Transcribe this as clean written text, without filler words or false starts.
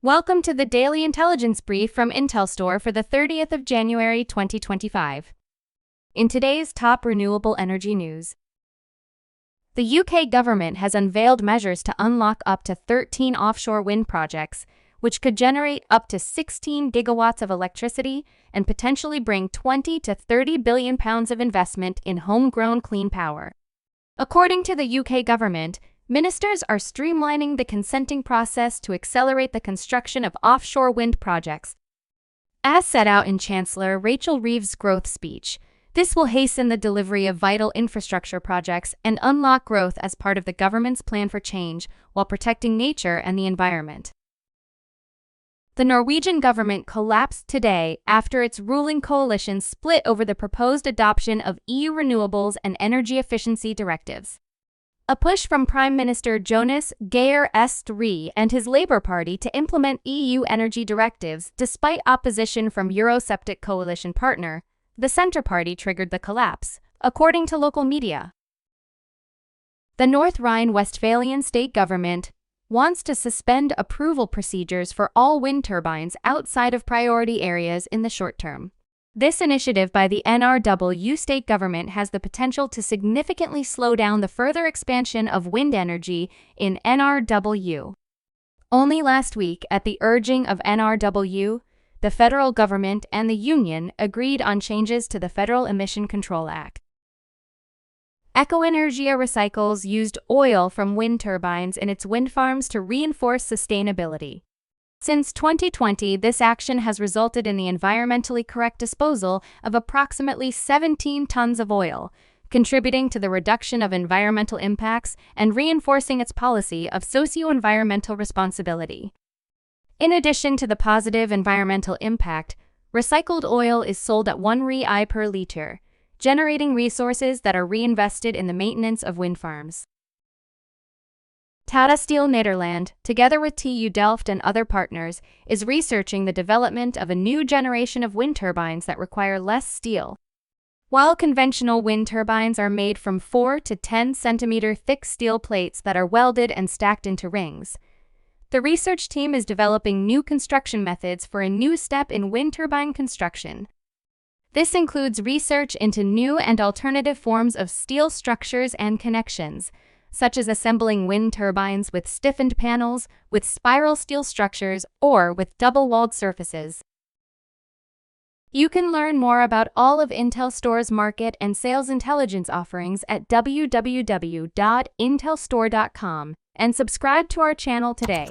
Welcome to the Daily Intelligence Brief from IntelStor for the 30th of January 2025. In today's top renewable energy news, the UK government has unveiled measures to unlock up to 13 offshore wind projects, which could generate up to 16 gigawatts of electricity and potentially bring 20 to 30 billion pounds of investment in homegrown clean power. According to the UK government, ministers are streamlining the consenting process to accelerate the construction of offshore wind projects. As set out in Chancellor Rachel Reeves' growth speech, this will hasten the delivery of vital infrastructure projects and unlock growth as part of the government's plan for change while protecting nature and the environment. The Norwegian government collapsed today after its ruling coalition split over the proposed adoption of EU renewables and energy efficiency directives. A push from Prime Minister Jonas Gahr Støre and his Labour Party to implement EU energy directives despite opposition from Eurosceptic coalition partner, the Centre Party triggered the collapse, according to local media. The North Rhine-Westphalian state government wants to suspend approval procedures for all wind turbines outside of priority areas in the short term. This initiative by the NRW state government has the potential to significantly slow down the further expansion of wind energy in NRW. Only last week, at the urging of NRW, the federal government and the union agreed on changes to the Federal Emission Control Act. Echoenergia recycles used oil from wind turbines in its wind farms to reinforce sustainability. Since 2020, this action has resulted in the environmentally correct disposal of approximately 17 tons of oil, contributing to the reduction of environmental impacts and reinforcing its policy of socio-environmental responsibility. In addition to the positive environmental impact, recycled oil is sold at 1 Ri per liter, generating resources that are reinvested in the maintenance of wind farms. Tata Steel Nederland, together with TU Delft and other partners, is researching the development of a new generation of wind turbines that require less steel. While conventional wind turbines are made from 4 to 10 centimeter thick steel plates that are welded and stacked into rings, the research team is developing new construction methods for a new step in wind turbine construction. This includes research into new and alternative forms of steel structures and connections, such as assembling wind turbines with stiffened panels, with spiral steel structures, or with double-walled surfaces. You can learn more about all of IntelStor's market and sales intelligence offerings at www.intelstor.com and subscribe to our channel today.